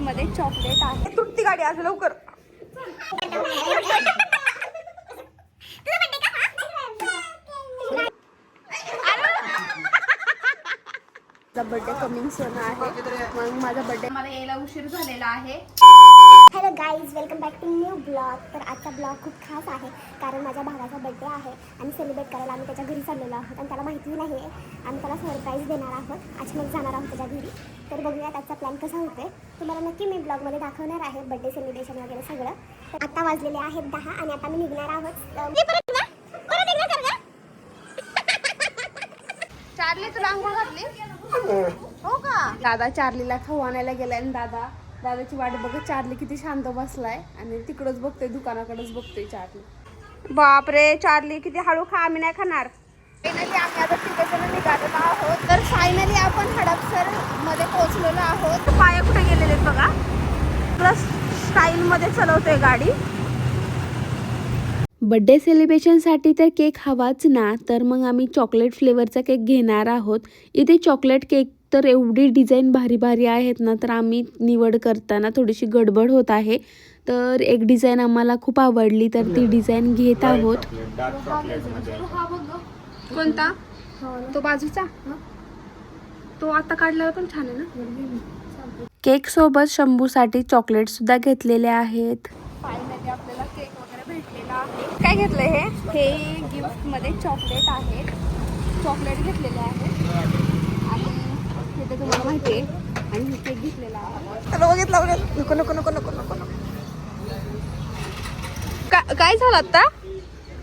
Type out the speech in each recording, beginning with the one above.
मध्ये चॉकलेट आहे. तुटती गाडी आज लवकर. बर्थडे कमिंग सून आहे. मग माझा बर्थडे मला यायला उशीर झालेला आहे. Hello guys, welcome back to new blog. तर आजचा ब्लॉग खूप खास आहे कारण माझ्या भावाचा बर्थडे आहे आणि सेलिब्रेट करायला आम्ही त्याच्या घरी चाललेलो आहोत आणि त्याला माहिती नाही आहे. आम्ही त्याला सरप्राईज देणार आहोत. अचानक जाणार आहोत त्याच्या घरी. तर बघूया त्याचा प्लॅन कसा होतोय. तुम्हाला नक्की मी ब्लॉगमध्ये दाखवणार आहे बर्थडे सेलिब्रेशन वगैरे सगळं. तर आता वाजलेले आहेत 10 आणि आता मी निघणार आहोत. चार्ली तुला अंघोळ घातली हो का? दादा चार्लीला खाऊ आणायला गेलाय आणि दादाची वाट बघत चार्ली किती शांत बसलाय आणि तिकडच बघतोय, दुकानाकडेच बघतोय चार्ली. बापरे, चार्ली किती हळू खा, आम्ही नाही खाणार. फायनली आम्ही आता तिकडे निघालेलो आहोत. तर फायनली आपण हडपसर मध्ये पोहोचलेलो आहोत. पाया कुठे गेलेले बघा. प्लस स्टाईल मध्ये चालवतोय गाडी. बड्डे सेलिब्रेशनसाठी तर केक हवाच ना, तर मग आम्ही चॉकलेट फ्लेवरचा केक घेणार आहोत. इथे चॉकलेट केक तर एवढी डिझाईन भारी भारी आहेत ना, तर आम्ही निवड करताना थोडीशी गडबड होत आहे. तर एक डिझाईन आम्हाला खूप आवडली तर ती डिझाईन घेत आहोत. कोणता? तो बाजूचा? तो आता काढल्यावर पण छान आहे ना. केक सोबत शंभूसाठी चॉकलेट सुद्धा घेतलेले आहेत. फायनली आपल्याला केक वगैरे भेटलेला आहे. काय घेतलंय हे गिफ्ट मध्ये चॉकलेट आहेत. चॉकलेट घेतलेले आहेत आणि हे तर तुम्हाला माहिती आहे. आणि हे केक घेतलेला आहे. बघितलं नको नको नको नको नको नको. काय झालं आता?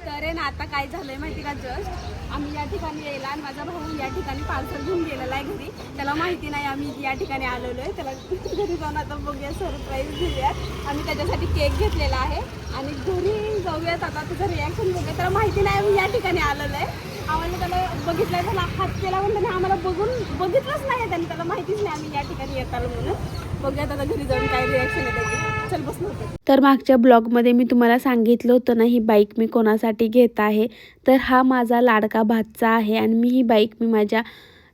तर ना आता काय झालंय माहिती का, जस्ट आम्ही या ठिकाणी यायला आणि माझा भाऊ या ठिकाणी पार्सल घेऊन गेलेला आहे घरी. त्याला माहिती नाही आम्ही या ठिकाणी आलेलो आहे. त्याला घरी जाऊन आता बघूया, सरप्राईज देऊयात. आम्ही त्याच्यासाठी केक घेतलेला आहे आणि घरी जाऊयात. आता त्याचं रिॲक्शन बघूया. त्याला माहिती नाही आम्ही या ठिकाणी आलेलो आहे. आम्हाला त्याला बघितलंय, त्याला हात केला पण त्याने आम्हाला बघितलंच नाही. त्याला माहितीच नाही आम्ही या ठिकाणी येत आलो म्हणून. बघूयात आता घरी जाऊन काय रिॲक्शन आहे त्याची. चल बस नव्हतं. तर मागच्या ब्लॉगमध्ये मी तुम्हाला सांगितलं होतं ना, ही बाईक मी कोणासाठी घेत आहे. तर हा माझा लाडका भाचा आहे आणि मी ही बाईक माझ्या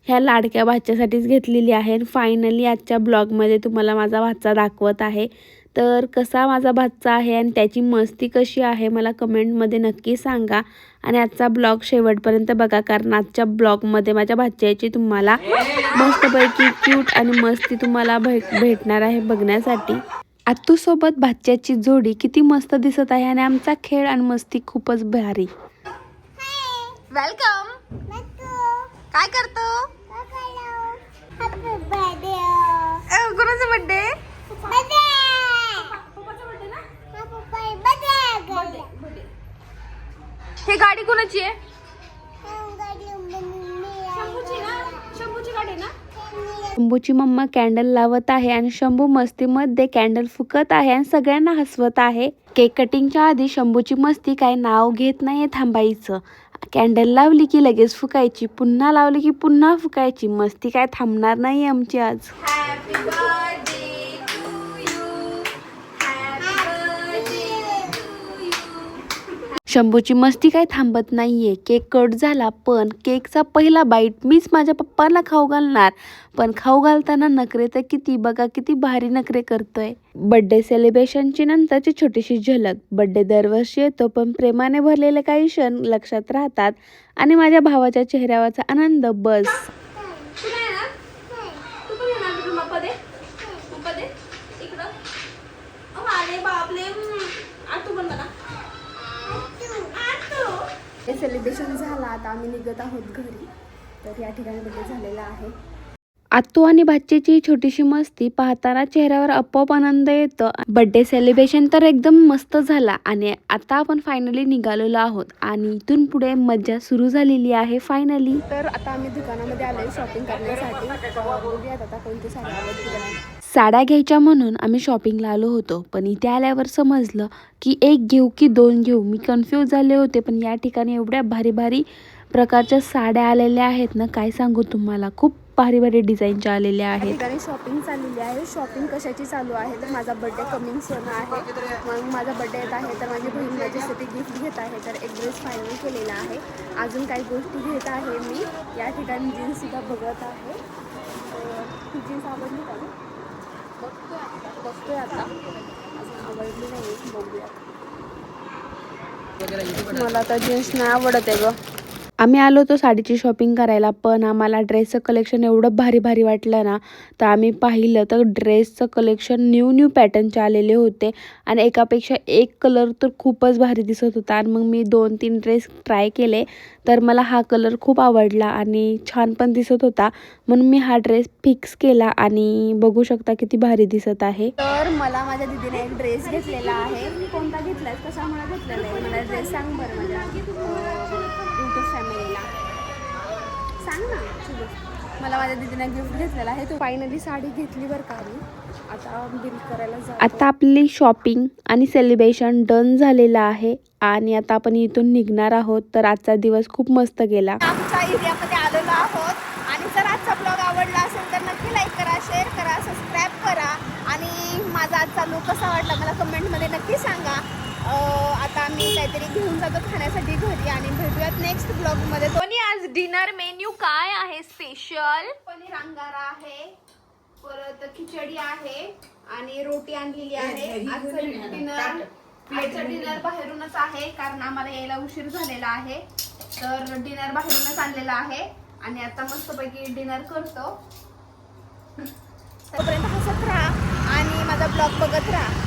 ह्या लाडक्या भाच्यासाठीच घेतलेली आहे. आणि फायनली आजच्या ब्लॉगमध्ये तुम्हाला माझा भाचा दाखवत आहे. तर कसा माझा भाचा आहे आणि त्याची मस्ती कशी आहे मला कमेंटमध्ये नक्की सांगा. आणि आजचा ब्लॉग शेवटपर्यंत बघा, कारण आजच्या ब्लॉगमध्ये माझ्या भाच्याची तुम्हाला मस्तपैकी क्यूट आणि मस्ती तुम्हाला भेटणार आहे बघण्यासाठी. आत्तूसोबत भाच्याची जोडी किती मस्त दिसत आहे आणि आमचा खेळ आणि मस्ती खूपच भारी. वेलकम. काय करतो? कोणाचा बर्थडे? हे गाडी कोणाची आहे? शंभूची गाडी ना. शंभूची मम्मा कॅन्डल लावत आहे आणि शंभू मस्तीमध्ये कॅन्डल फुकत आहे आणि सगळ्यांना हसवत आहे. केक कटिंगच्या आधी शंभूची मस्ती काय नाव घेत नाहीये थांबायचं. कॅन्डल लावली की लगेच फुकायची, पुन्हा लावली की पुन्हा फुकायची. मस्ती काय थांबणार नाही आमची आज. Happy birthday to you. Happy birthday to you. शंभूची मस्ती काय थांबत नाहीये. केक कट झाला पण केकचा पहिला बाईट मीच माझ्या पप्पाला खाऊ घालणार. पण खाऊ घालताना नखरे तर किती बघा, किती भारी नखरे करतोय. बर्थडे सेलिब्रेशनची नंतरची छोटीशी झलक. बर्थडे दरवर्षी येतो पण प्रेमाने भरलेले काही क्षण लक्षात राहतात आणि माझ्या भावाच्या चेहऱ्यावरचा आनंद बस. सेलिब्रेशन झाला, आता आम्ही निघत आहोत घरी. तर या ठिकाणी बर्थडे झालेला आहे. आत्तू आणि भाचीची छोटीशी मस्ती पाहताना चेहऱ्यावर आपोआप आनंद येतो. बर्थडे सेलिब्रेशन तर एकदम मस्त झाला आणि आता आपण फायनली निघालेलो आहोत आणि इथून पुढे मज्जा सुरू झालेली आहे फायनली. तर आता आम्ही दुकानामध्ये आलोय शॉपिंग करण्यासाठी. बघूयात आता कोणती साडी आवडते. साड्या घ्यायच्या म्हणून आम्ही शॉपिंगला आलो होतो, पण इथे आल्यावर समजलं की एक घेऊ की दोन घेऊ. मी कन्फ्यूज झाले होते. पण या ठिकाणी एवढ्या भारी भारी प्रकारच्या साड्या आलेल्या आहेत ना, काय सांगू तुम्हाला. खूप भारी भारी डिझाईनच्या आलेल्या आहेत. ठिकाणी शॉपिंग चाललेली आहे. शॉपिंग कशाची चालू आहे तर माझा बर्थडे कमिंग सून आहे. मग माझा बर्थडे येत आहे तर माझी बहीण माझ्यासाठी गिफ्ट घेत आहे. तर एक ड्रेस फायनल केलेला आहे. अजून काही गोष्टी घेत आहे मी. या ठिकाणी जीन्स सुद्धा बघत आहे. ही जीन्स आवडली का? बघतो आता. बघतोय आता, अजून आवडली नाही, बघूया. मला आता जीन्स नाही आवडत आहे ग. आम्ही आलो होतो साडीची शॉपिंग करायला, पण आम्हाला ड्रेसचं कलेक्शन एवढं भारी भारी वाटलं ना, तर आम्ही पाहिलं तर ड्रेसचं कलेक्शन न्यू पॅटर्नचे आलेले होते आणि एकापेक्षा एक कलर तर खूपच भारी दिसत होता. आणि मग मी 2-3 ड्रेस ट्राय केले, तर मला हा कलर खूप आवडला आणि छान पण दिसत होता, म्हणून मी हा ड्रेस फिक्स केला आणि बघू शकता किती भारी दिसत आहे. तर मला माझ्या दीदीने एक ड्रेस घेतलेला आहे. कोणता घेतलाय, कशामुळे घेतलेला आहे मला ड्रेस सांग बरं. माझ्या यूट्यूब फॅमिलीला सांग ना. मला माझ्या दीदीने गिफ्ट घेतलेला आहे. तो फायनली साडी घेतली बरं का मी. आता बिल करायला जातो. आता आपली शॉपिंग आणि सेलिब्रेशन डन झालेलं आहे आणि आता आपण इथून निघणार आहोत. तर आजचा दिवस खूप मस्त गेला. आमच्या एरियामध्ये आलेलो आहोत आणि जर आजचा ब्लॉग आवडला असेल तर नक्की लाईक करा, शेअर करा, सबस्क्राईब करा आणि माझा आजचा लूक कसा वाटला मला कमेंटमध्ये नक्की सांगा. आता मी काहीतरी घेऊन जातो खाण्यासाठी घरी आणि भेटूयात नेक्स्ट ब्लॉगमध्ये. कोणी आज डिनर मेन्यू काय आहे स्पेशल? पनीर अंगारा आहे, परत खिचडी आहे आणि रोटी आणलेली आहे. आजचं डिनर बाहेरूनच आहे कारण आम्हाला यायला उशीर झालेला आहे, तर डिनर बाहेरूनच आणलेला आहे आणि आता मस्तपैकी डिनर करतो. तोपर्यंत हसत राहा आणि माझा ब्लॉग बघत राहा.